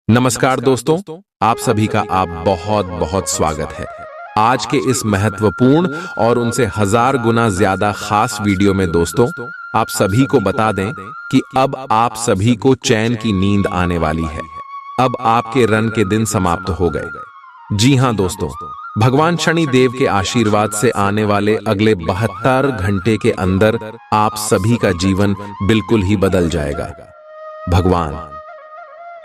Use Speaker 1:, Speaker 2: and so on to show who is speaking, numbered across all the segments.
Speaker 1: नमस्कार दोस्तों, आप सभी का बहुत बहुत स्वागत है। आज के इस महत्वपूर्ण और उनसे 1000 गुना ज्यादा खास वीडियो में दोस्तों, आप सभी को बता दें कि अब आप सभी को चैन की नींद आने वाली है। अब आपके रन के दिन समाप्त हो गए। जी हां दोस्तों, भगवान शनि देव के आशीर्वाद से आने वाले अगले 72 घंटे के अंदर आप सभी का जीवन बिल्कुल ही बदल जाएगा। भगवान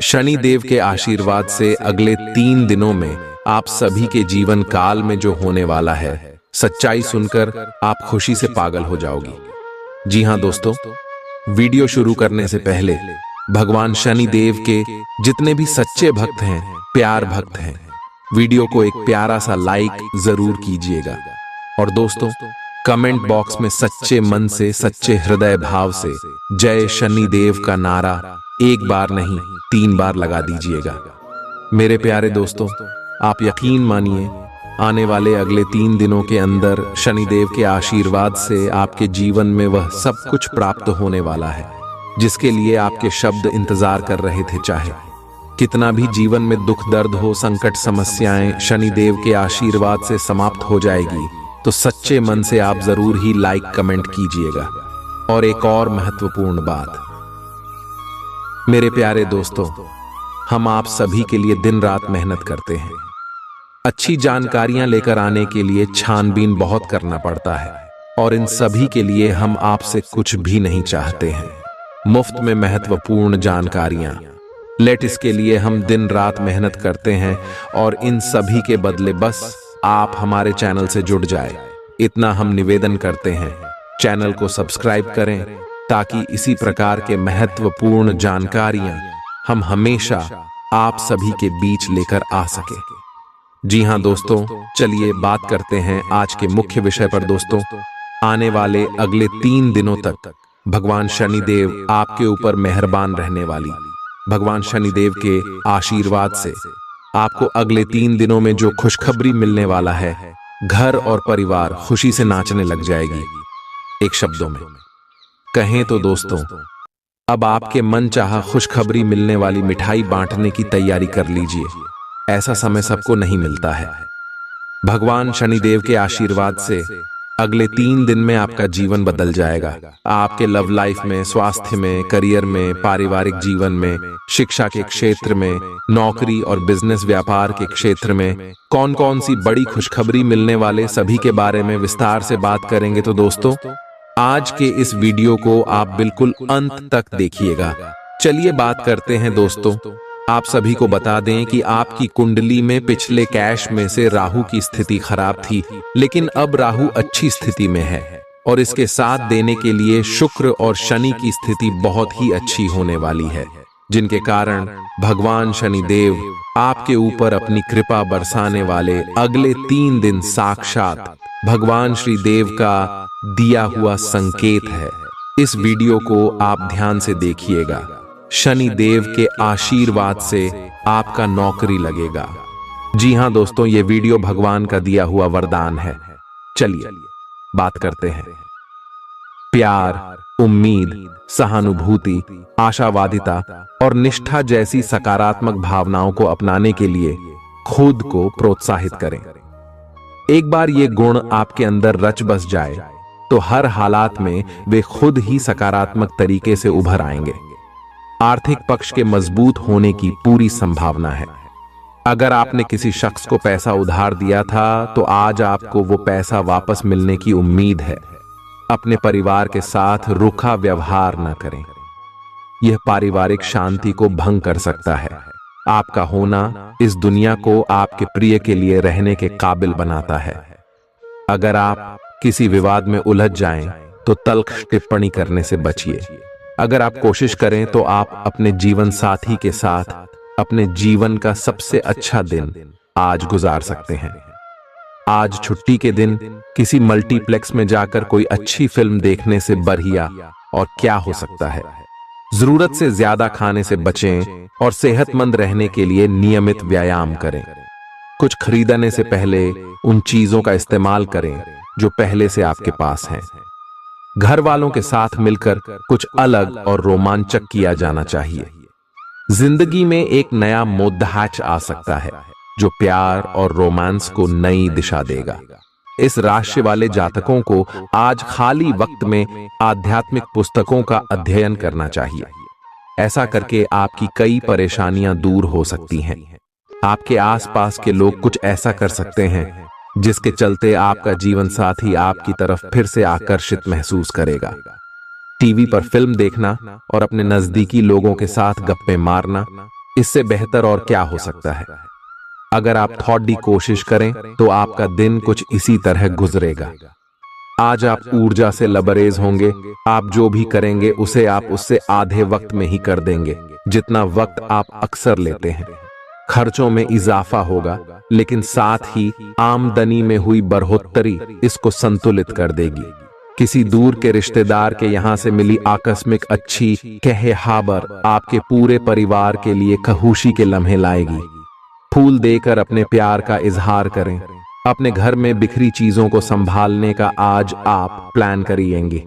Speaker 1: शनि देव के आशीर्वाद से अगले 3 दिनों में आप सभी के जीवन काल में जो होने वाला है, सच्चाई सुनकर आप खुशी से पागल हो जाओगी। जी हां दोस्तों, वीडियो शुरू करने से पहले भगवान शनि देव के जितने भी सच्चे भक्त हैं, प्यार भक्त हैं, वीडियो को एक प्यारा सा लाइक जरूर कीजिएगा। और दोस्तों, कमेंट बॉक्स में सच्चे मन से, सच्चे हृदय भाव से जय शनि देव का नारा एक बार नहीं 3 बार लगा दीजिएगा। मेरे प्यारे दोस्तों, आप यकीन मानिए, आने वाले अगले 3 दिनों के अंदर शनिदेव के आशीर्वाद से आपके जीवन में वह सब कुछ प्राप्त होने वाला है जिसके लिए आपके शब्द इंतजार कर रहे थे। चाहे कितना भी जीवन में दुख दर्द हो, संकट समस्याएं शनिदेव के आशीर्वाद से समाप्त हो जाएगी। तो सच्चे मन से आप जरूर ही लाइक कमेंट कीजिएगा। और एक और महत्वपूर्ण बात, मेरे प्यारे दोस्तों, हम आप सभी के लिए दिन रात मेहनत करते हैं। अच्छी जानकारियां लेकर आने के लिए छानबीन बहुत करना पड़ता है और इन सभी के लिए हम आपसे कुछ भी नहीं चाहते हैं। मुफ्त में महत्वपूर्ण जानकारियां लेट, इसके लिए हम दिन रात मेहनत करते हैं और इन सभी के बदले बस आप हमारे चैनल से जुड़ जाए, इतना हम निवेदन करते हैं। चैनल को सब्सक्राइब करें ताकि इसी प्रकार के महत्वपूर्ण जानकारियां हम हमेशा आप सभी के बीच लेकर आ सके। जी हां दोस्तों, चलिए बात करते हैं आज के मुख्य विषय पर। दोस्तों, आने वाले अगले 3 दिनों तक भगवान शनिदेव आपके ऊपर मेहरबान रहने वाली भगवान शनिदेव के आशीर्वाद से आपको अगले 3 दिनों में जो खुशखबरी मिलने वाला है, घर और परिवार खुशी से नाचने लग जाएगी। एक शब्दों में कहें तो दोस्तों, अब आपके मन चाहा खुशखबरी मिलने वाली मिठाई बांटने की तैयारी कर लीजिए। ऐसा समय सबको नहीं मिलता है। भगवान शनिदेव के आशीर्वाद से अगले 3 दिन में आपका जीवन बदल जाएगा। आपके लव लाइफ में, स्वास्थ्य में, करियर में, पारिवारिक जीवन में, शिक्षा के क्षेत्र में, नौकरी और बिजनेस व्यापार के क्षेत्र में कौन कौन सी बड़ी खुशखबरी मिलने वाले, सभी के बारे में विस्तार से बात करेंगे। तो दोस्तों, आज के इस वीडियो को आप बिल्कुल अंत तक देखिएगा। चलिए बात करते हैं। दोस्तों, आप सभी को बता दें कि आपकी कुंडली में पिछले कैश में से राहु की स्थिति खराब थी, लेकिन अब राहु अच्छी स्थिति में है और इसके साथ देने के लिए शुक्र और शनि की स्थिति बहुत ही अच्छी होने वाली है, जिनके कारण भगवान शनिदेव आपके ऊपर अपनी कृपा बरसाने वाले अगले 3 दिन साक्षात भगवान श्री देव का दिया हुआ संकेत है। इस वीडियो को आप ध्यान से देखिएगा। शनि देव के आशीर्वाद से आपका नौकरी लगेगा। जी हां दोस्तों, ये वीडियो भगवान का दिया हुआ वरदान है। चलिए बात करते हैं। प्यार, उम्मीद, सहानुभूति, आशावादिता और निष्ठा जैसी सकारात्मक भावनाओं को अपनाने के लिए खुद को प्रोत्साहित करें। एक बार ये गुण आपके अंदर रच बस जाए तो हर हालात में वे खुद ही सकारात्मक तरीके से उभर आएंगे। आर्थिक पक्ष के मजबूत होने की पूरी संभावना है। अगर आपने किसी शख्स को पैसा उधार दिया था तो आज आपको वो पैसा वापस मिलने की उम्मीद है। अपने परिवार के साथ रूखा व्यवहार न करें, यह पारिवारिक शांति को भंग कर सकता है। आपका होना इस दुनिया को आपके प्रिय के लिए रहने के काबिल बनाता है। अगर आप किसी विवाद में उलझ जाएं तो तल्ख टिप्पणी करने से बचिए। अगर आप कोशिश करें तो आप अपने जीवन साथी के साथ अपने जीवन का सबसे अच्छा दिन आज गुजार सकते हैं। आज छुट्टी के दिन किसी मल्टीप्लेक्स में जाकर कोई अच्छी फिल्म देखने से बढ़िया और क्या हो सकता है। जरूरत से ज्यादा खाने से बचें और सेहतमंद रहने के लिए नियमित व्यायाम करें। कुछ खरीदने से पहले उन चीजों का इस्तेमाल करें जो पहले से आपके पास हैं। घर वालों के साथ मिलकर कुछ अलग और रोमांचक किया जाना चाहिए। जिंदगी में एक नया मोद्दाच आ सकता है जो प्यार और रोमांस को नई दिशा देगा। इस राशि वाले जातकों को आज खाली वक्त में आध्यात्मिक पुस्तकों का अध्ययन करना चाहिए। ऐसा करके आपकी कई परेशानियां दूर हो सकती हैं। आपके आसपास के लोग कुछ ऐसा कर सकते हैं जिसके चलते आपका जीवन साथी आपकी तरफ फिर से आकर्षित महसूस करेगा। टीवी पर फिल्म देखना और अपने नजदीकी लोगों के साथ गप्पे मारना, इससे बेहतर और क्या हो सकता है। अगर आप थोड़ी कोशिश करें तो आपका दिन कुछ इसी तरह गुजरेगा। आज आप ऊर्जा से लबरेज होंगे। आप जो भी करेंगे उसे आप उससे आधे वक्त में ही कर देंगे जितना वक्त आप अक्सर लेते हैं। खर्चों में इजाफा होगा, लेकिन साथ ही आमदनी में हुई बढ़ोतरी इसको संतुलित कर देगी। किसी दूर के रिश्तेदार के यहां से मिली आकस्मिक अच्छी खबर आपके पूरे परिवार के लिए खुशी के लम्हे लाएगी। फूल देकर अपने प्यार का इजहार करें। अपने घर में बिखरी चीजों को संभालने का आज आप प्लान करिएंगे,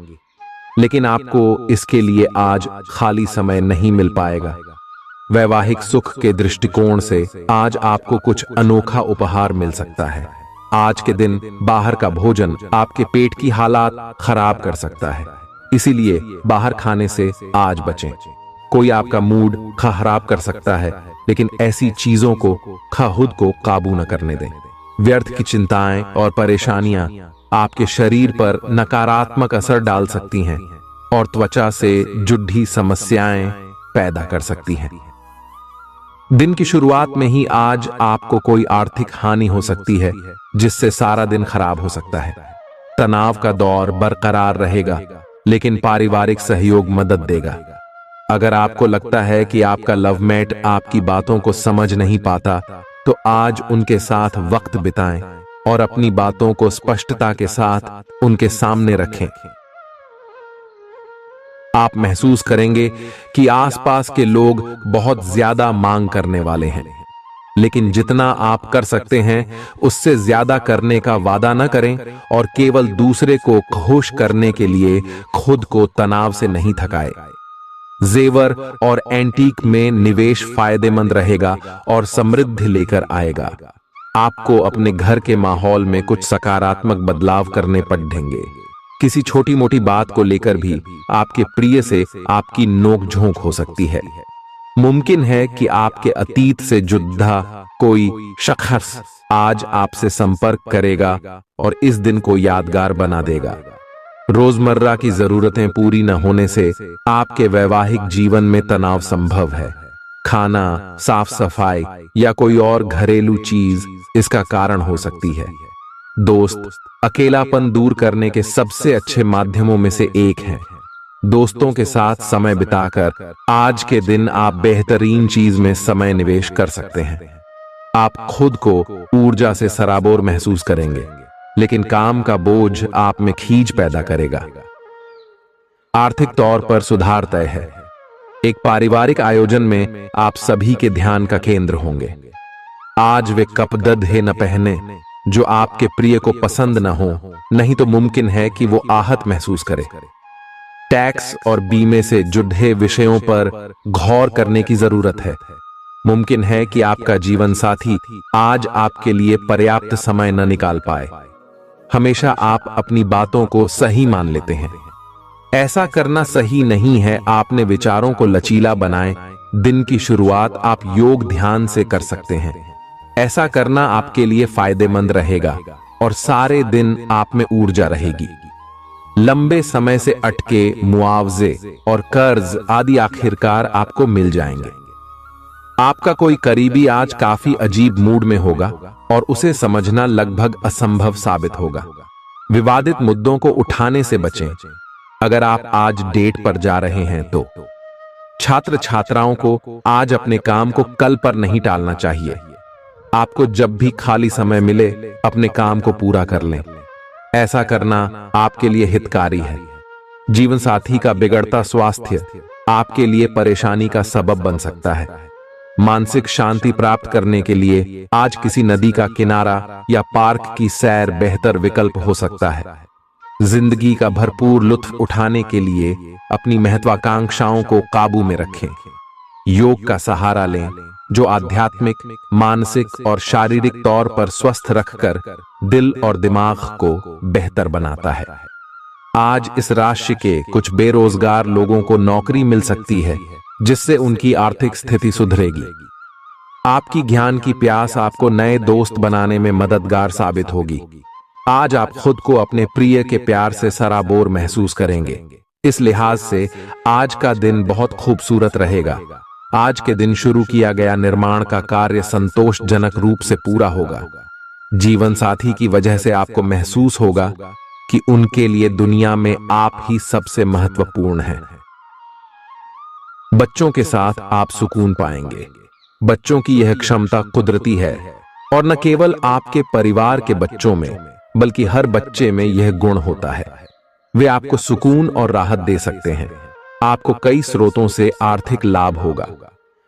Speaker 1: लेकिन आपको इसके लिए आज खाली समय नहीं मिल पाएगा। वैवाहिक सुख के दृष्टिकोण से आज आपको कुछ अनोखा उपहार मिल सकता है। आज के दिन बाहर का भोजन आपके पेट की हालात खराब कर सकता है, इसीलिए बाहर खाने से आज बचें। कोई आपका मूड खराब कर सकता है, लेकिन ऐसी चीजों को खुद को काबू न करने दें। व्यर्थ की चिंताएं और परेशानियां आपके शरीर पर नकारात्मक असर डाल सकती हैं और त्वचा से जुड़ी समस्याएं पैदा कर सकती हैं। दिन की शुरुआत में ही आज आपको कोई आर्थिक हानि हो सकती है, जिससे सारा दिन खराब हो सकता है। तनाव का दौर बरकरार रहेगा, लेकिन पारिवारिक सहयोग मदद देगा। अगर आपको लगता है कि आपका लवमेट आपकी बातों को समझ नहीं पाता, तो आज उनके साथ वक्त बिताएं और अपनी बातों को स्पष्टता के साथ उनके सामने रखें। आप महसूस करेंगे कि आसपास के लोग बहुत ज्यादा मांग करने वाले हैं, लेकिन जितना आप कर सकते हैं उससे ज्यादा करने का वादा न करें और केवल दूसरे को खुश करने के लिए खुद को तनाव से नहीं थकाए। जेवर और एंटीक में निवेश फायदेमंद रहेगा और समृद्धि लेकर आएगा। आपको अपने घर के माहौल में कुछ सकारात्मक बदलाव करने पड़ेंगे। किसी छोटी मोटी बात को लेकर भी आपके प्रिय से आपकी नोकझोंक हो सकती है। मुमकिन है कि आपके अतीत से जुड़ा कोई शख्स आज आपसे संपर्क करेगा और इस दिन को यादगार बना देगा। रोजमर्रा की जरूरतें पूरी न होने से आपके वैवाहिक जीवन में तनाव संभव है। खाना, साफ सफाई या कोई और घरेलू चीज इसका कारण हो सकती है। दोस्त अकेलापन दूर करने के सबसे अच्छे माध्यमों में से एक है। दोस्तों के साथ समय बिताकर आज के दिन आप बेहतरीन चीज में समय निवेश कर सकते हैं। आप खुद को ऊर्जा से सराबोर महसूस करेंगे, लेकिन काम का बोझ आप में खींच पैदा करेगा। आर्थिक तौर पर सुधार तय है। एक पारिवारिक आयोजन में आप सभी के ध्यान का केंद्र होंगे। आज वे कपड़े न पहने जो आपके प्रिय को पसंद न हो, नहीं तो मुमकिन है कि वो आहत महसूस करे। टैक्स और बीमे से जुड़े विषयों पर गौर करने की जरूरत है। मुमकिन है कि आपका जीवन साथी आज आपके लिए पर्याप्त समय न निकाल पाए। हमेशा आप अपनी बातों को सही मान लेते हैं। ऐसा करना सही नहीं है। आपने विचारों को लचीला बनाएं। दिन की शुरुआत आप योग ध्यान से कर सकते हैं। ऐसा करना आपके लिए फायदेमंद रहेगा और सारे दिन आप में ऊर्जा रहेगी। लंबे समय से अटके मुआवजे और कर्ज आदि आखिरकार आपको मिल जाएंगे। आपका कोई करीबी आज काफी अजीब मूड में होगा और उसे समझना लगभग असंभव साबित होगा। विवादित मुद्दों को उठाने से बचें। अगर आप आज डेट पर जा रहे हैं तो छात्र छात्राओं को आज अपने काम को कल पर नहीं टालना चाहिए। आपको जब भी खाली समय मिले अपने काम को पूरा कर लें। ऐसा करना आपके लिए हितकारी है। जीवन साथी का बिगड़ता स्वास्थ्य आपके लिए परेशानी का सबब बन सकता है। मानसिक शांति प्राप्त करने के लिए आज किसी नदी का किनारा या पार्क की सैर बेहतर विकल्प हो सकता है। जिंदगी का भरपूर लुत्फ उठाने के लिए अपनी महत्वाकांक्षाओं को काबू में रखें। योग का सहारा लें, जो आध्यात्मिक, मानसिक और शारीरिक तौर पर स्वस्थ रखकर दिल और दिमाग को बेहतर बनाता है। आज इस राशि के कुछ बेरोजगार लोगों को नौकरी मिल सकती है, जिससे उनकी आर्थिक स्थिति सुधरेगी। आपकी ज्ञान की प्यास आपको नए दोस्त बनाने में मददगार साबित होगी। आज आप खुद को अपने प्रिय के प्यार से सराबोर महसूस करेंगे। इस लिहाज से आज का दिन बहुत खूबसूरत रहेगा। आज के दिन शुरू किया गया निर्माण का कार्य संतोषजनक रूप से पूरा होगा। जीवन साथी की वजह से आपको महसूस होगा कि उनके लिए दुनिया में आप ही सबसे महत्वपूर्ण हैं। बच्चों के साथ आप सुकून पाएंगे। बच्चों की यह क्षमता कुदरती है और न केवल आपके परिवार के बच्चों में बल्कि हर बच्चे में यह गुण होता है। वे आपको सुकून और राहत दे सकते हैं। आपको कई स्रोतों से आर्थिक लाभ होगा।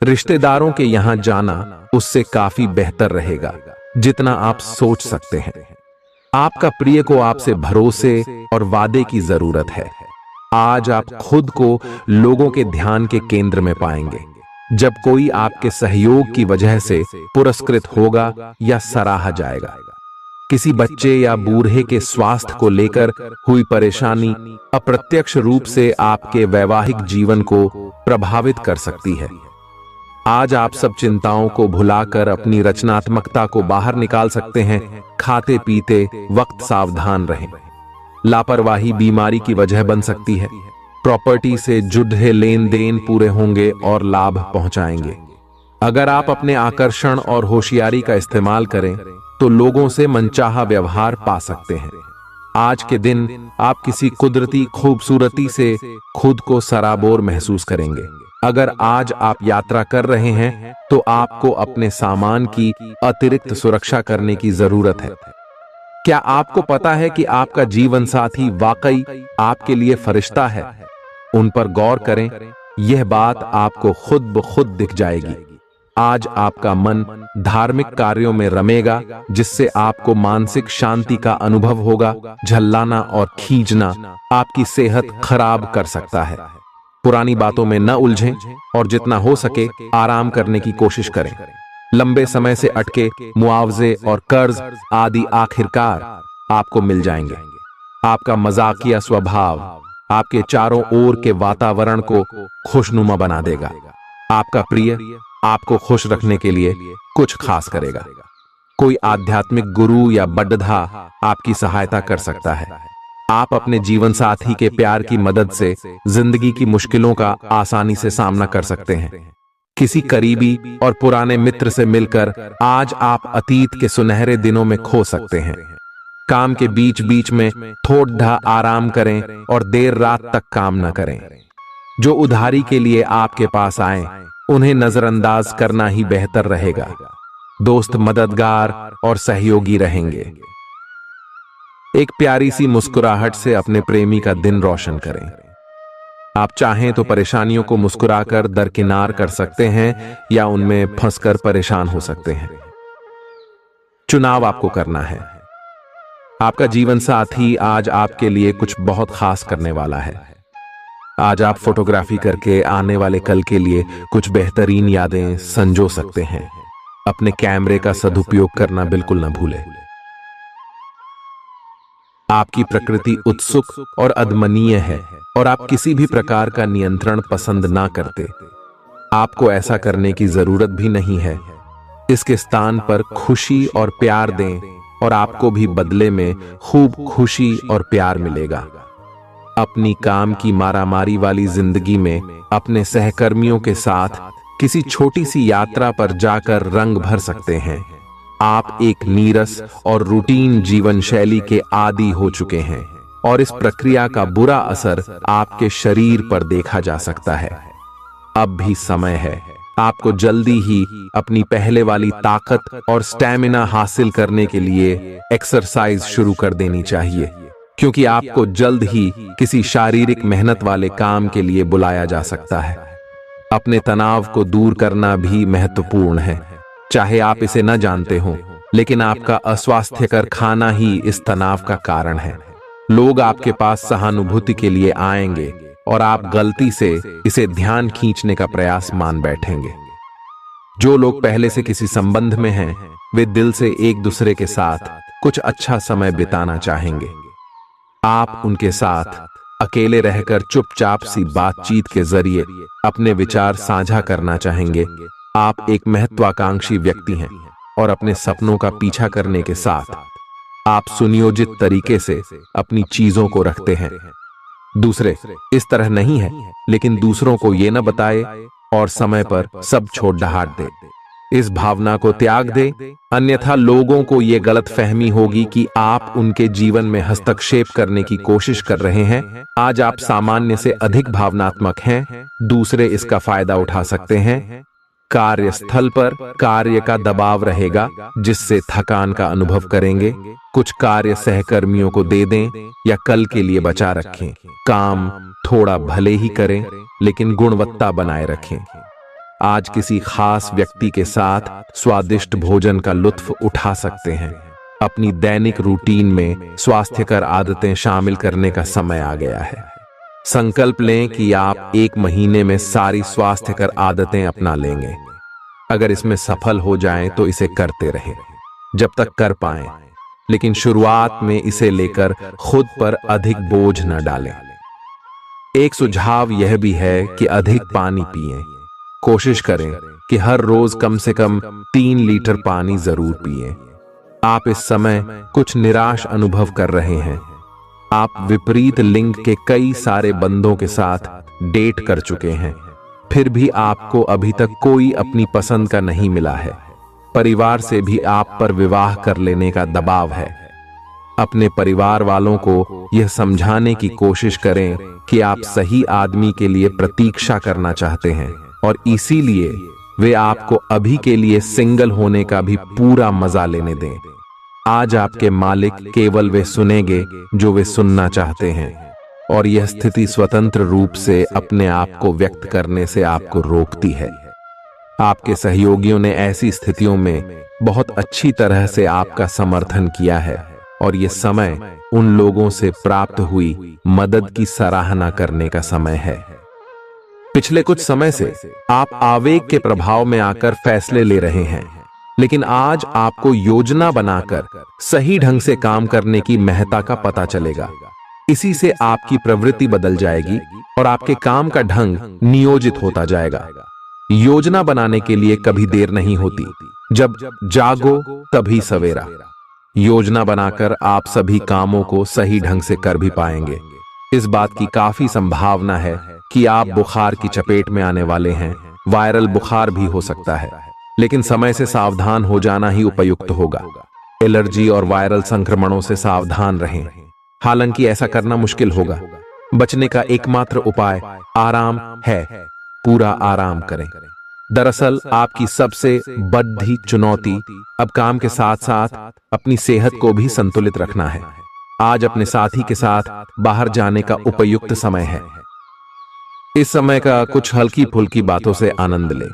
Speaker 1: रिश्तेदारों के यहां जाना उससे काफी बेहतर रहेगा जितना आप सोच सकते हैं। आपका प्रिय को आपसे भरोसे और वादे की जरूरत है। आज आप खुद को लोगों के ध्यान के केंद्र में पाएंगे जब कोई आपके सहयोग की वजह से पुरस्कृत होगा या सराहा जाएगा। किसी बच्चे या बूढ़े के स्वास्थ्य को लेकर हुई परेशानी अप्रत्यक्ष रूप से आपके वैवाहिक जीवन को प्रभावित कर सकती है। आज आप सब चिंताओं को भुलाकर अपनी रचनात्मकता को बाहर निकाल सकते हैं। खाते पीते वक्त सावधान रहें। लापरवाही बीमारी की वजह बन सकती है। प्रॉपर्टी से जुड़े लेन देन पूरे होंगे और लाभ पहुंचाएंगे। अगर आप अपने आकर्षण और होशियारी का इस्तेमाल करें तो लोगों से मनचाहा व्यवहार पा सकते हैं। आज के दिन आप किसी कुदरती खूबसूरती से खुद को सराबोर महसूस करेंगे। अगर आज आप यात्रा कर रहे हैं तो आपको अपने सामान की अतिरिक्त सुरक्षा करने की जरूरत है। क्या आपको पता है कि आपका जीवन साथी वाकई आपके लिए फरिश्ता है? उन पर गौर करें, यह बात आपको खुद ब खुद दिख जाएगी। आज आपका मन धार्मिक कार्यों में रमेगा जिससे आपको मानसिक शांति का अनुभव होगा। झल्लाना और खींचना आपकी सेहत खराब कर सकता है। पुरानी बातों में न उलझें और जितना हो सके आराम करने की कोशिश करें। लंबे समय से अटके मुआवजे और कर्ज आदि आखिरकार आपको मिल जाएंगे। आपका मजाकिया स्वभाव आपके चारों ओर के वातावरण को खुशनुमा बना देगा। आपका प्रिय आपको खुश रखने के लिए कुछ खास करेगा। कोई आध्यात्मिक गुरु या बड्ढा आपकी सहायता कर सकता है। आप अपने जीवन साथी के प्यार की मदद से जिंदगी की मुश्किलों का आसानी से सामना कर सकते हैं। किसी करीबी और पुराने मित्र से मिलकर आज आप अतीत के सुनहरे दिनों में खो सकते हैं। काम के बीच बीच में थोड़ा आराम करें और देर रात तक काम न करें। जो उधारी के लिए आपके पास आए उन्हें नजरअंदाज करना ही बेहतर रहेगा। दोस्त मददगार और सहयोगी रहेंगे। एक प्यारी सी मुस्कुराहट से अपने प्रेमी का दिन रोशन करें। आप चाहें तो परेशानियों को मुस्कुराकर दरकिनार कर सकते हैं या उनमें फंसकर परेशान हो सकते हैं। चुनाव आपको करना है। आपका जीवन साथी आज आपके लिए कुछ बहुत खास करने वाला है। आज आप फोटोग्राफी करके आने वाले कल के लिए कुछ बेहतरीन यादें संजो सकते हैं। अपने कैमरे का सदुपयोग करना बिल्कुल न भूलें। आपकी प्रकृति उत्सुक और अदमनीय है और आप किसी भी प्रकार का नियंत्रण पसंद ना करते। आपको ऐसा करने की जरूरत भी नहीं है। इसके स्थान पर खुशी और प्यार दें और आपको भी बदले में खूब खुशी और प्यार मिलेगा। अपनी काम की मारामारी वाली जिंदगी में अपने सहकर्मियों के साथ किसी छोटी सी यात्रा पर जाकर रंग भर सकते हैं। आप एक नीरस और रूटीन जीवन शैली के आदी हो चुके हैं और इस प्रक्रिया का बुरा असर आपके शरीर पर देखा जा सकता है। अब भी समय है। आपको जल्दी ही अपनी पहले वाली ताकत और स्टैमिना हासिल करने के लिए एक्सरसाइज शुरू कर देनी चाहिए, क्योंकि आपको जल्द ही किसी शारीरिक मेहनत वाले काम के लिए बुलाया जा सकता है। अपने तनाव को दूर करना भी महत्वपूर्ण है। चाहे आप इसे न जानते हो, लेकिन आपका अस्वास्थ्यकर खाना ही इस तनाव का कारण है। लोग आपके पास सहानुभूति के लिए आएंगे और आप गलती से इसे ध्यान खींचने का प्रयास मान बैठेंगे। जो लोग पहले से किसी संबंध में हैं, वे दिल से एक दूसरे के साथ कुछ अच्छा समय बिताना चाहेंगे। आप उनके साथ अकेले रहकर चुपचाप सी बातचीत के जरिए अपने विचार साझा करना चाहेंगे। आप एक महत्वाकांक्षी व्यक्ति हैं और अपने सपनों का पीछा करने के साथ आप सुनियोजित तरीके से अपनी चीजों को रखते हैं। दूसरे इस तरह नहीं है, लेकिन दूसरों को ये न बताए और समय पर सब छोड़ डहाट दे। इस भावना को त्याग दे, अन्यथा लोगों को यह गलतफहमी होगी कि आप उनके जीवन में हस्तक्षेप करने की कोशिश कर रहे हैं। आज आप सामान्य से अधिक भावनात्मक हैं, दूसरे इसका फायदा उठा सकते हैं। कार्यस्थल पर कार्य का दबाव रहेगा, जिससे थकान का अनुभव करेंगे। कुछ कार्य सहकर्मियों को दे दें या कल के लिए बचा रखें। काम थोड़ा भले ही करें, लेकिन गुणवत्ता बनाए रखें। आज किसी खास व्यक्ति के साथ स्वादिष्ट भोजन का लुत्फ उठा सकते हैं। अपनी दैनिक रूटीन में स्वास्थ्यकर आदतें शामिल करने का समय आ गया है। संकल्प लें कि आप 1 महीने में सारी स्वास्थ्यकर आदतें अपना लेंगे। अगर इसमें सफल हो जाएं तो इसे करते रहें जब तक कर पाएं, लेकिन शुरुआत में इसे लेकर खुद पर अधिक बोझ न डालें। एक सुझाव यह भी है कि अधिक पानी पिएं। कोशिश करें कि हर रोज कम से कम 3 लीटर पानी जरूर पिएं। आप इस समय कुछ निराश अनुभव कर रहे हैं। आप विपरीत लिंग के कई सारे बंदों के साथ डेट कर चुके हैं, फिर भी आपको अभी तक कोई अपनी पसंद का नहीं मिला है। परिवार से भी आप पर विवाह कर लेने का दबाव है। अपने परिवार वालों को यह समझाने की कोशिश करें कि आप सही आदमी के लिए प्रतीक्षा करना चाहते हैं और इसीलिए वे आपको अभी के लिए सिंगल होने का भी पूरा मजा लेने दें। आज आपके मालिक केवल वे सुनेंगे जो वे सुनना चाहते हैं, और यह स्थिति स्वतंत्र रूप से अपने आप को व्यक्त करने से आपको रोकती है। आपके सहयोगियों ने ऐसी स्थितियों में बहुत अच्छी तरह से आपका समर्थन किया है, और यह समय उन लोगों से प्राप्त हुई मदद की सराहना करने का समय है। पिछले कुछ समय से आप आवेग के प्रभाव में आकर फैसले ले रहे हैं, लेकिन आज आपको योजना बनाकर सही ढंग से काम करने की महत्ता का पता चलेगा। इसी से आपकी प्रवृत्ति बदल जाएगी और आपके काम का ढंग नियोजित होता जाएगा। योजना बनाने के लिए कभी देर नहीं होती, जब जागो तभी सवेरा। योजना बनाकर आप सभी कामों को सही ढंग से कर भी पाएंगे। इस बात की काफी संभावना है कि आप बुखार की चपेट में आने वाले हैं। वायरल बुखार भी हो सकता है, लेकिन समय से सावधान हो जाना ही उपयुक्त होगा। एलर्जी और वायरल संक्रमणों से सावधान रहें। हालांकि ऐसा करना मुश्किल होगा। बचने का एकमात्र उपाय आराम है। पूरा आराम करें। दरअसल आपकी सबसे बड़ी चुनौती अब काम के साथ साथ अपनी सेहत को भी संतुलित रखना है। आज अपने साथी के साथ बाहर जाने का उपयुक्त समय है। इस समय का कुछ हल्की फुल्की बातों से आनंद लें।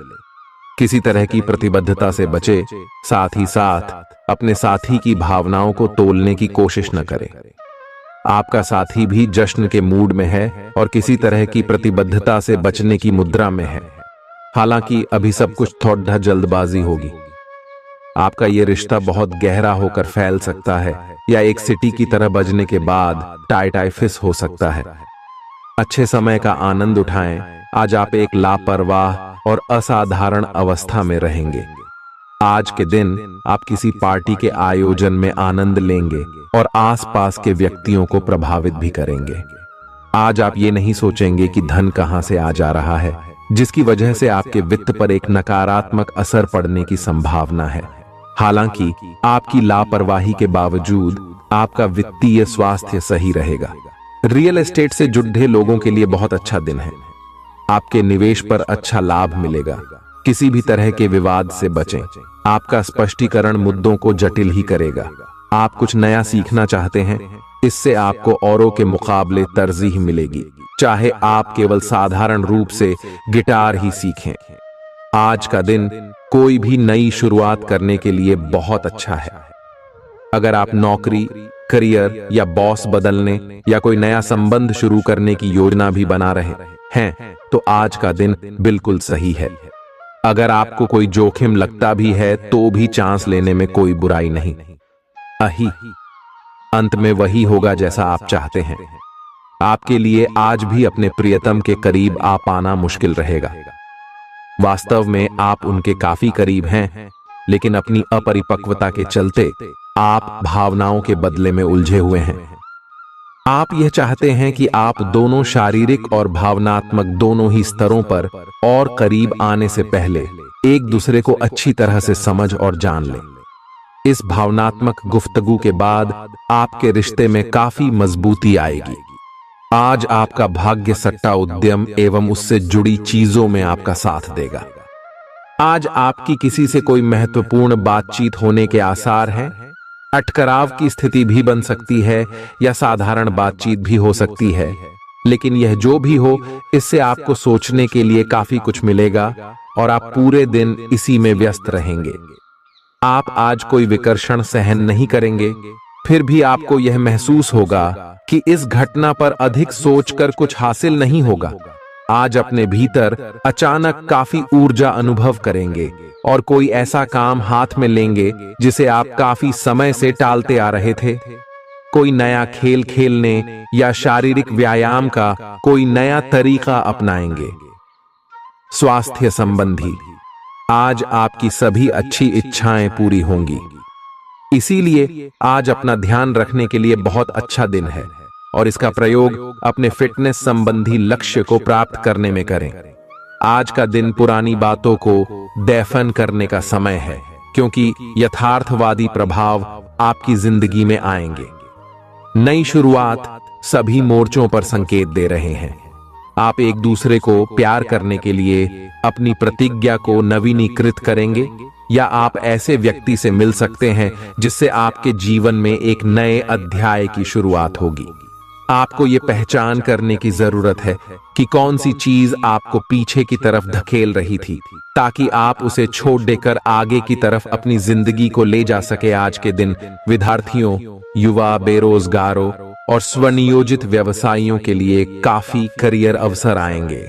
Speaker 1: किसी तरह की प्रतिबद्धता से बचे, साथ ही साथ अपने साथी की भावनाओं को तोलने की कोशिश न करें। आपका साथी भी जश्न के मूड में है और किसी तरह की प्रतिबद्धता से बचने की मुद्रा में है। हालांकि अभी सब कुछ थोड़ा जल्दबाजी होगी। आपका यह रिश्ता बहुत गहरा होकर फैल सकता है या एक सिटी की तरह बजने के बाद टाई फिस हो सकता है। अच्छे समय का आनंद उठाएं। आज आप एक लापरवाह और असाधारण अवस्था में रहेंगे। आज के दिन आप किसी पार्टी के आयोजन में आनंद लेंगे और आसपास के व्यक्तियों को प्रभावित भी करेंगे। आज आप ये नहीं सोचेंगे कि धन कहां से आ जा रहा है, जिसकी वजह से आपके वित्त पर एक नकारात्मक असर पड़ने की संभावना है। हालांकि आपकी लापरवाही के बावजूद आपका वित्तीय स्वास्थ्य सही रहेगा। रियल एस्टेट से जुड़े लोगों के लिए बहुत अच्छा दिन है। आपके निवेश पर अच्छा लाभ मिलेगा। किसी भी तरह के विवाद से बचें। आपका स्पष्टीकरण मुद्दों को जटिल ही करेगा। आप कुछ नया सीखना चाहते हैं, इससे आपको औरों के मुकाबले तरजीह मिलेगी, चाहे आप केवल साधारण रूप से गिटार ही सीखें। आज का दिन कोई भी नई शुरुआत करने के लिए बहुत अच्छा है। अगर आप नौकरी करियर या बॉस बदलने या कोई नया संबंध शुरू करने की योजना भी बना रहे हैं तो आज का दिन बिल्कुल सही है। अगर आपको कोई जोखिम लगता भी है तो भी चांस लेने में कोई बुराई नहीं। अंत में वही होगा जैसा आप चाहते हैं। आपके लिए आज भी अपने प्रियतम के करीब आ पाना मुश्किल रहेगा। वास्तव में आप उनके काफी करीब हैं, लेकिन अपनी अपरिपक्वता के चलते आप भावनाओं के बदले में उलझे हुए हैं। आप यह चाहते हैं कि आप दोनों शारीरिक और भावनात्मक दोनों ही स्तरों पर और करीब आने से पहले एक दूसरे को अच्छी तरह से समझ और जान लें। इस भावनात्मक गुफ्तगू के बाद आपके रिश्ते में काफी मजबूती आएगी। आज आपका भाग्य सट्टा उद्यम एवं उससे जुड़ी चीजों में आपका साथ देगा। आज आपकी किसी से कोई महत्वपूर्ण बातचीत होने के आसार हैं। अटकराव की स्थिति भी बन सकती है या साधारण बातचीत भी हो सकती है, लेकिन यह जो भी हो, इससे आपको सोचने के लिए काफी कुछ मिलेगा और आप पूरे दिन इसी में व्यस्त रहेंगे। आप आज कोई विकर्षण सहन नहीं करेंगे, फिर भी आपको यह महसूस होगा कि इस घटना पर अधिक सोचकर कुछ हासिल नहीं होगा। आज अपने भीतर अचानक काफी ऊर्जा अनुभव करेंगे और कोई ऐसा काम हाथ में लेंगे जिसे आप काफी समय से टालते आ रहे थे। कोई नया खेल खेलने या शारीरिक व्यायाम का कोई नया तरीका अपनाएंगे। स्वास्थ्य संबंधी आज आपकी सभी अच्छी इच्छाएं पूरी होंगी, इसीलिए आज अपना ध्यान रखने के लिए बहुत अच्छा दिन है और इसका प्रयोग अपने फिटनेस संबंधी लक्ष्य को प्राप्त करने में करें। आज का दिन पुरानी बातों को दफन करने का समय है, क्योंकि यथार्थवादी प्रभाव आपकी जिंदगी में आएंगे। नई शुरुआत सभी मोर्चों पर संकेत दे रहे हैं। आप एक दूसरे को प्यार करने के लिए अपनी प्रतिज्ञा को नवीनीकृत करेंगे या आप ऐसे व्यक्ति से मिल सकते हैं जिससे आपके जीवन में एक नए अध्याय की शुरुआत होगी। आपको ये पहचान करने की जरूरत है कि कौन सी चीज आपको पीछे की तरफ धकेल रही थी, ताकि आप उसे छोड़ देकर आगे की तरफ अपनी जिंदगी को ले जा सके। आज के दिन विद्यार्थियों, युवा, बेरोजगारों और स्वनियोजित व्यवसायियों के लिए काफी करियर अवसर आएंगे।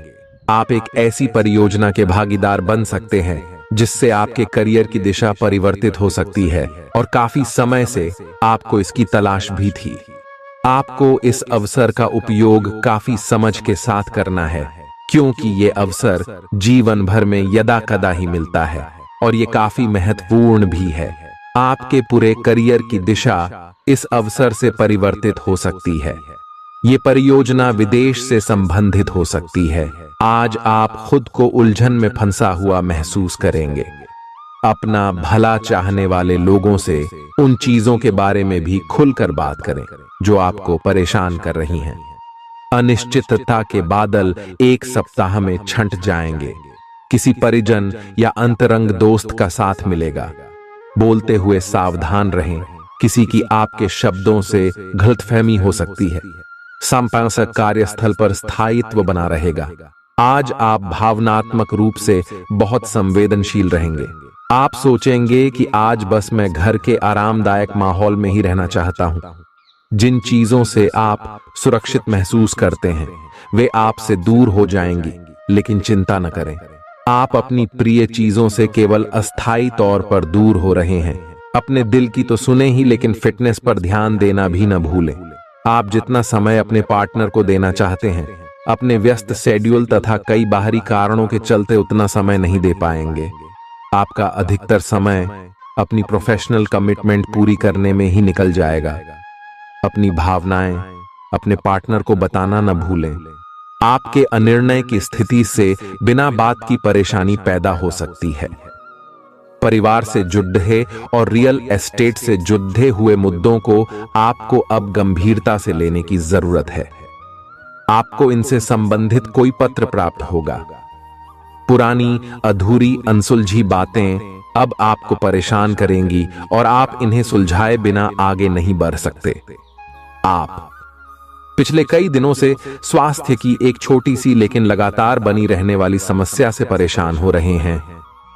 Speaker 1: आप एक ऐसी परियोजना के भागीदार बन सकते हैं जिससे आपके करियर की दिशा परिवर्तित हो सकती है और काफी समय से आपको इसकी तलाश भी थी। आपको इस अवसर का उपयोग काफी समझ के साथ करना है, क्योंकि ये अवसर जीवन भर में यदा कदा ही मिलता है और ये काफी महत्वपूर्ण भी है। आपके पूरे करियर की दिशा इस अवसर से परिवर्तित हो सकती है। ये परियोजना विदेश से संबंधित हो सकती है। आज आप खुद को उलझन में फंसा हुआ महसूस करेंगे। अपना भला चाहने वाले लोगों से उन चीजों के बारे में भी खुलकर बात करें जो आपको परेशान कर रही हैं। अनिश्चितता के बादल एक सप्ताह में छंट जाएंगे। किसी परिजन या अंतरंग दोस्त का साथ मिलेगा। बोलते हुए सावधान रहें, किसी की आपके शब्दों से गलतफहमी हो सकती है। संपादक कार्यस्थल पर स्थायित्व बना रहेगा। आज आप भावनात्मक रूप से बहुत संवेदनशील रहेंगे। आप सोचेंगे कि आज बस मैं घर के आरामदायक माहौल में ही रहना चाहता हूं। जिन चीजों से आप सुरक्षित महसूस करते हैं वे आपसे दूर हो जाएंगी, लेकिन चिंता न करें। आप अपनी प्रिय चीजों से केवल अस्थायी तौर पर दूर हो रहे हैं। अपने दिल की तो सुने ही, लेकिन फिटनेस पर ध्यान देना भी न भूलें। आप जितना समय अपने पार्टनर को देना चाहते हैं, अपने व्यस्त शेड्यूल तथा कई बाहरी कारणों के चलते उतना समय नहीं दे पाएंगे। आपका अधिकतर समय अपनी प्रोफेशनल कमिटमेंट पूरी करने में ही निकल जाएगा। अपनी भावनाएं अपने पार्टनर को बताना न भूलें। आपके अनिर्णय की स्थिति से बिना बात की परेशानी पैदा हो सकती है। परिवार से जुड़े और रियल एस्टेट से जुड़े हुए मुद्दों को आपको अब गंभीरता से लेने की जरूरत है। आपको इनसे संबंधित कोई पत्र प्राप्त होगा। पुरानी अधूरी अनसुलझी बातें अब आपको परेशान करेंगी और आप इन्हें सुलझाए बिना आगे नहीं बढ़ सकते। आप पिछले कई दिनों से स्वास्थ्य की एक छोटी सी लेकिन लगातार बनी रहने वाली समस्या से परेशान हो रहे हैं।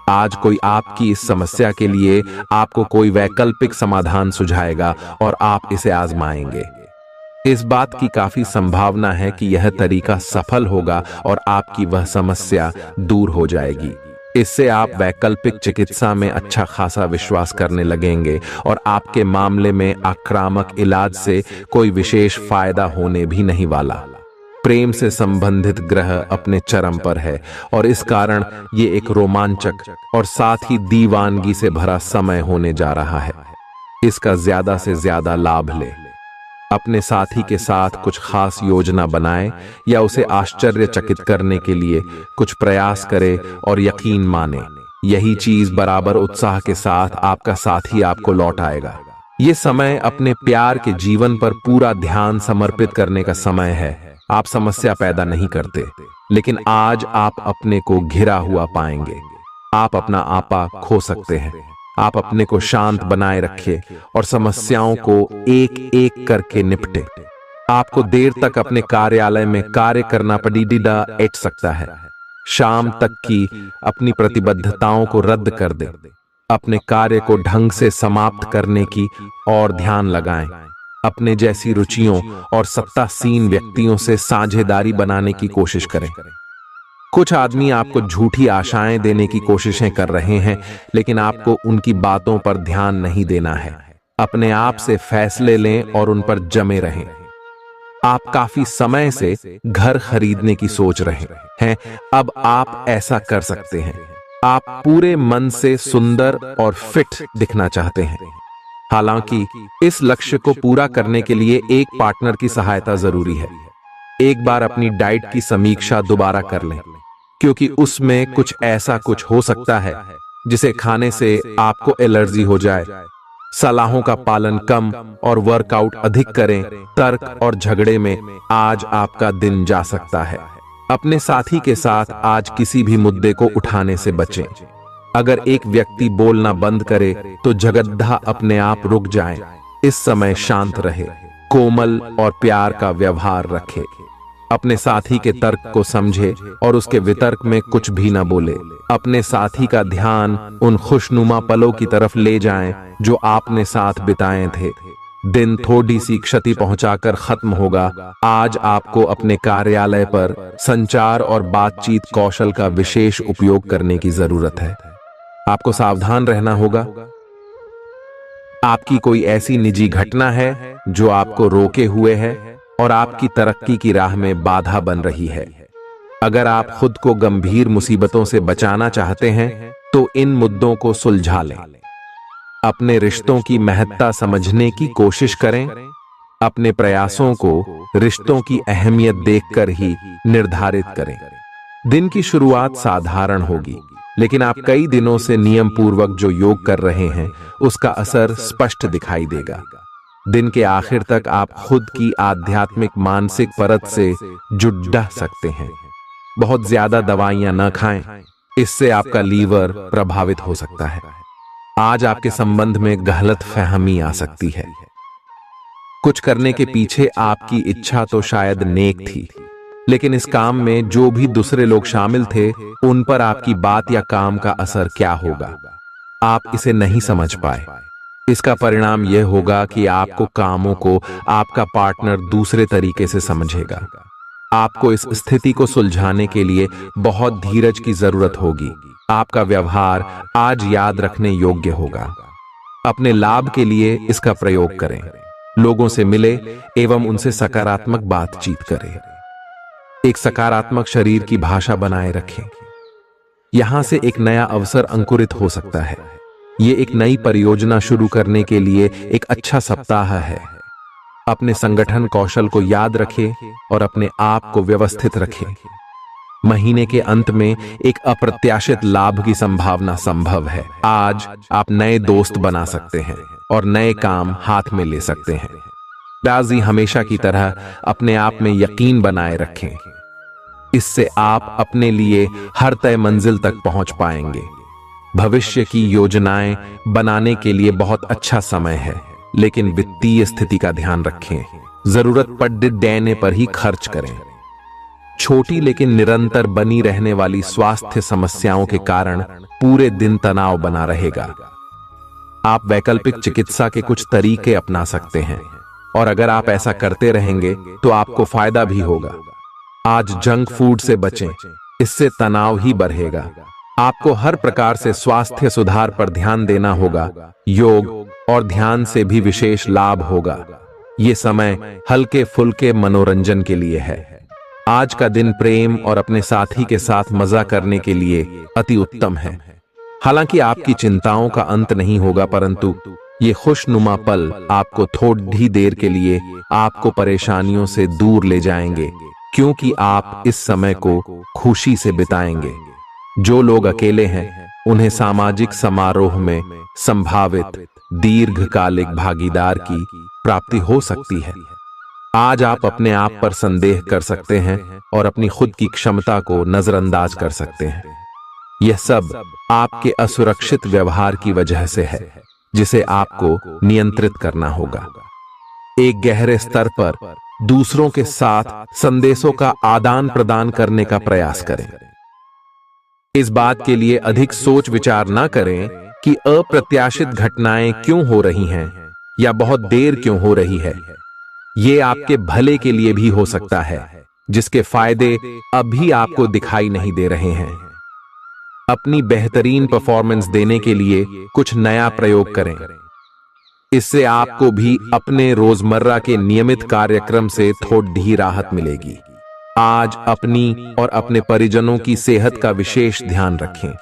Speaker 1: आज कोई आपकी इस समस्या के लिए आपको कोई वैकल्पिक समाधान सुझाएगा और आप इसे आजमाएंगे। इस बात की काफी संभावना है कि यह तरीका सफल होगा और आपकी वह समस्या दूर हो जाएगी। इससे आप वैकल्पिक चिकित्सा में अच्छा खासा विश्वास करने लगेंगे और आपके मामले में आक्रामक इलाज से कोई विशेष फायदा होने भी नहीं वाला। प्रेम से संबंधित ग्रह अपने चरम पर है और इस कारण ये एक रोमांचक और साथ ही दीवानगी से भरा समय होने जा रहा है। इसका ज्यादा से ज्यादा लाभ ले। अपने साथी के साथ कुछ खास योजना बनाएं या उसे आश्चर्यचकित करने के लिए कुछ प्रयास करें और यकीन माने यही चीज बराबर उत्साह के साथ आपका साथी आपको लौट आएगा। ये समय अपने प्यार के जीवन पर पूरा ध्यान समर्पित करने का समय है। आप समस्या पैदा नहीं करते, लेकिन आज आप अपने को घिरा हुआ पाएंगे। आप अपना आपा खो सकते हैं। आप अपने को शांत बनाए रखें और समस्याओं को एक एक करके निपटे। आपको देर तक अपने कार्यालय में कार्य करना पड़ सकता है। शाम तक की अपनी प्रतिबद्धताओं को रद्द कर दें। अपने कार्य को ढंग से समाप्त करने की और ध्यान लगाएं। अपने जैसी रुचियों और सत्तासीन व्यक्तियों से साझेदारी बनाने की कोशिश करें। कुछ आदमी आपको झूठी आशाएं देने की कोशिशें कर रहे हैं, लेकिन आपको उनकी बातों पर ध्यान नहीं देना है। अपने आप से फैसले लें और उन पर जमे रहें। आप काफी समय से घर खरीदने की सोच रहे हैं, अब आप ऐसा कर सकते हैं। आप पूरे मन से सुंदर और फिट दिखना चाहते हैं। हालांकि इस लक्ष्य को पूरा करने के लिए एक पार्टनर की सहायता जरूरी है। एक बार अपनी डाइट की समीक्षा दोबारा कर लें, क्योंकि उसमें कुछ ऐसा कुछ हो सकता है जिसे खाने से आपको एलर्जी हो जाए। सलाहों का पालन कम और वर्कआउट अधिक करें। तर्क और झगड़े में आज आपका दिन जा सकता है। अपने साथी के साथ आज किसी भी मुद्दे को उठाने से बचें। अगर एक व्यक्ति बोलना बंद करे तो जगद्धा अपने आप रुक जाए। इस समय शांत रहे, कोमल और प्यार का व्यवहार रखे। अपने साथी के तर्क को समझे और उसके वितर्क में कुछ भी न बोले। अपने साथी का ध्यान उन खुशनुमा पलों की तरफ ले जाएं जो आपने साथ बिताए थे। दिन थोड़ी सी क्षति पहुंचाकर खत्म होगा। आज आपको अपने कार्यालय पर संचार और बातचीत कौशल का विशेष उपयोग करने की जरूरत है। आपको सावधान रहना होगा। आपकी कोई ऐसी निजी घटना है जो आपको रोके हुए है और आपकी तरक्की की राह में बाधा बन रही है। अगर आप खुद को गंभीर मुसीबतों से बचाना चाहते हैं तो इन मुद्दों को सुलझा लें। अपने रिश्तों की महत्ता समझने की कोशिश करें। अपने प्रयासों को रिश्तों की अहमियत देखकर ही निर्धारित करें। दिन की शुरुआत साधारण होगी, लेकिन आप कई दिनों से नियम पूर्वक जो योग कर रहे हैं उसका असर स्पष्ट दिखाई देगा। दिन के आखिर तक आप खुद की आध्यात्मिक मानसिक परत से जुड़ सकते हैं। बहुत ज्यादा दवाइयां न खाएं, इससे आपका लीवर प्रभावित हो सकता है। आज आपके संबंध में गलतफहमी आ सकती है। कुछ करने के पीछे आपकी इच्छा तो शायद नेक थी, लेकिन इस काम में जो भी दूसरे लोग शामिल थे उन पर आपकी बात या काम का असर क्या होगा, आप इसे नहीं समझ पाए। इसका परिणाम यह होगा कि आपको कामों को आपका पार्टनर दूसरे तरीके से समझेगा। आपको इस स्थिति को सुलझाने के लिए बहुत धीरज की जरूरत होगी। आपका व्यवहार आज याद रखने योग्य होगा। अपने लाभ के लिए इसका प्रयोग करें। लोगों से मिले एवं उनसे सकारात्मक बातचीत करें। एक सकारात्मक शरीर की भाषा बनाए रखें। यहां से एक नया अवसर अंकुरित हो सकता है। ये एक नई परियोजना शुरू करने के लिए एक अच्छा सप्ताह है। अपने संगठन कौशल को याद रखें और अपने आप को व्यवस्थित रखें। महीने के अंत में एक अप्रत्याशित लाभ की संभावना संभव है। आज आप नए दोस्त बना सकते हैं और नए काम हाथ में ले सकते हैं। राजी हमेशा की तरह अपने आप में यकीन बनाए रखें। इससे आप अपने लिए हर तय मंजिल तक पहुंच पाएंगे। भविष्य की योजनाएं बनाने के लिए बहुत अच्छा समय है, लेकिन वित्तीय स्थिति का ध्यान रखें। जरूरत पड़ने पर ही खर्च करें। छोटी लेकिन निरंतर बनी रहने वाली स्वास्थ्य समस्याओं के कारण पूरे दिन तनाव बना रहेगा। आप वैकल्पिक चिकित्सा के कुछ तरीके अपना सकते हैं और अगर आप ऐसा करते रहेंगे तो आपको फायदा भी होगा। आज जंक फूड से बचें, इससे तनाव ही बढ़ेगा। आपको हर प्रकार से स्वास्थ्य सुधार पर ध्यान देना होगा। योग और ध्यान से भी विशेष लाभ होगा। ये समय हल्के फुल्के मनोरंजन के लिए है। आज का दिन प्रेम और अपने साथी के साथ मजा करने के लिए अति उत्तम है। हालांकि आपकी चिंताओं का अंत नहीं होगा, परंतु ये खुशनुमा पल आपको थोड़ी देर के लिए आपको परेशानियों से दूर ले जाएंगे, क्योंकि आप इस समय को खुशी से बिताएंगे। जो लोग अकेले हैं उन्हें सामाजिक समारोह में संभावित दीर्घकालिक भागीदार की प्राप्ति हो सकती है। आज आप अपने आप पर संदेह कर सकते हैं और अपनी खुद की क्षमता को नजरअंदाज कर सकते हैं। यह सब आपके असुरक्षित व्यवहार की वजह से है, जिसे आपको नियंत्रित करना होगा। एक गहरे स्तर पर दूसरों के साथ संदेशों का आदान प्रदान करने का प्रयास करें। इस बात के लिए अधिक सोच विचार न करें कि अप्रत्याशित घटनाएं क्यों हो रही हैं या बहुत देर क्यों हो रही है। ये आपके भले के लिए भी हो सकता है, जिसके फायदे अभी आपको दिखाई नहीं दे रहे हैं। अपनी बेहतरीन परफॉर्मेंस देने के लिए कुछ नया प्रयोग करें। इससे आपको भी अपने रोजमर्रा के नियमित कार्यक्रम से थोड़ी राहत मिलेगी। आज अपनी और अपने परिजनों की सेहत का विशेष ध्यान रखें।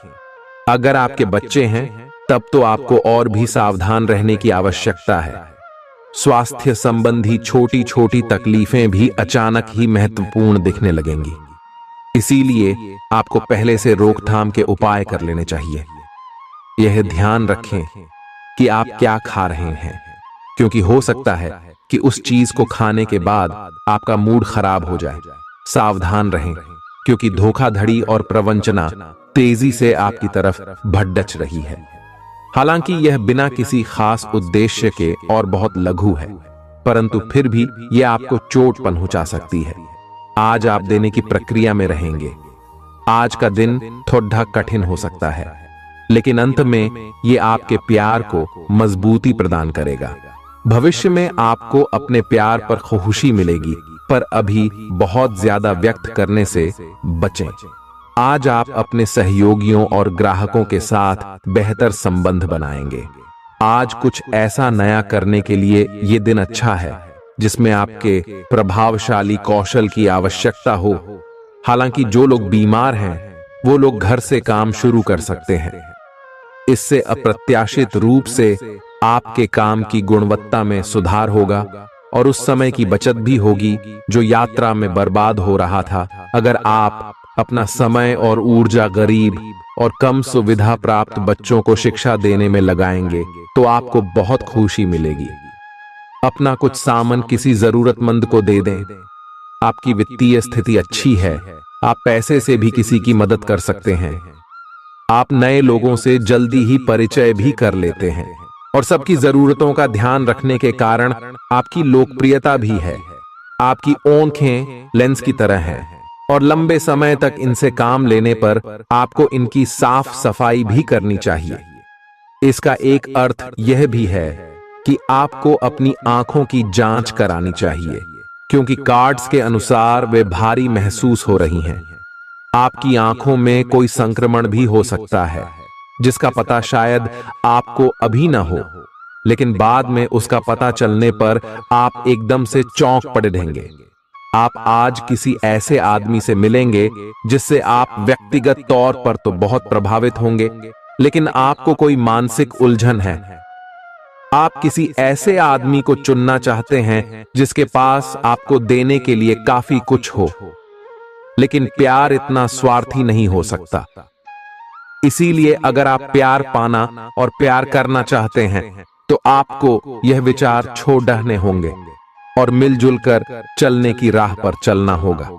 Speaker 1: अगर आपके बच्चे हैं तब तो आपको और भी सावधान रहने की आवश्यकता है। स्वास्थ्य संबंधी छोटी छोटी तकलीफें भी अचानक ही महत्वपूर्ण दिखने लगेंगी, इसीलिए आपको पहले से रोकथाम के उपाय कर लेने चाहिए। यह ध्यान रखें कि आप क्या खा रहे हैं, क्योंकि हो सकता है कि उस चीज को खाने के बाद आपका मूड खराब हो जाए। सावधान रहें, क्योंकि धोखाधड़ी और प्रवंचना तेजी से आपकी तरफ भड़क रही है। हालांकि यह बिना किसी खास उद्देश्य के और बहुत लघु है, परंतु फिर भी यह आपको चोट पहुंचा सकती है। आज आप देने की प्रक्रिया में रहेंगे। आज का दिन थोड़ा कठिन हो सकता है, लेकिन अंत में यह आपके प्यार को मजबूती प्रदान करेगा। भविष्य में आपको अपने प्यार पर खुशी मिलेगी, पर अभी बहुत ज्यादा व्यक्त करने से बचें। आज आप अपने सहयोगियों और ग्राहकों के साथ बेहतर संबंध बनाएंगे। आज कुछ ऐसा नया करने के लिए ये दिन अच्छा है जिसमें आपके प्रभावशाली कौशल की आवश्यकता हो। हालांकि जो लोग बीमार हैं वो लोग घर से काम शुरू कर सकते हैं। इससे अप्रत्याशित रूप से आपके काम की गुणवत्ता में सुधार होगा और उस समय की बचत भी होगी जो यात्रा में बर्बाद हो रहा था। अगर आप अपना समय और ऊर्जा गरीब और कम सुविधा प्राप्त बच्चों को शिक्षा देने में लगाएंगे तो आपको बहुत खुशी मिलेगी। अपना कुछ सामान किसी जरूरतमंद को दे दें। आपकी वित्तीय स्थिति अच्छी है, आप पैसे से भी किसी की मदद कर सकते हैं। आप नए लोगों से जल्दी ही परिचय भी कर लेते हैं और सबकी जरूरतों का ध्यान रखने के कारण आपकी लोकप्रियता भी है। आपकी आंखें लेंस की तरह हैं और लंबे समय तक इनसे काम लेने पर आपको इनकी साफ सफाई भी करनी चाहिए। इसका एक अर्थ यह भी है कि आपको अपनी आंखों की जांच करानी चाहिए, क्योंकि कार्ड्स के अनुसार वे भारी महसूस हो रही हैं। आपकी आंखों में कोई संक्रमण भी हो सकता है, जिसका पता शायद आपको अभी ना हो, लेकिन बाद में उसका पता चलने पर आप एकदम से चौंक पड़ेंगे। आप आज किसी ऐसे आदमी से मिलेंगे जिससे आप व्यक्तिगत तौर पर तो बहुत प्रभावित होंगे, लेकिन आपको कोई मानसिक उलझन है। आप किसी ऐसे आदमी को चुनना चाहते हैं जिसके पास आपको देने के लिए काफी कुछ हो, लेकिन प्यार इतना स्वार्थी नहीं हो सकता। इसीलिए अगर आप प्यार पाना और प्यार करना चाहते हैं तो आपको यह विचार छोड़ने होंगे और मिलजुल कर चलने की राह पर चलना होगा।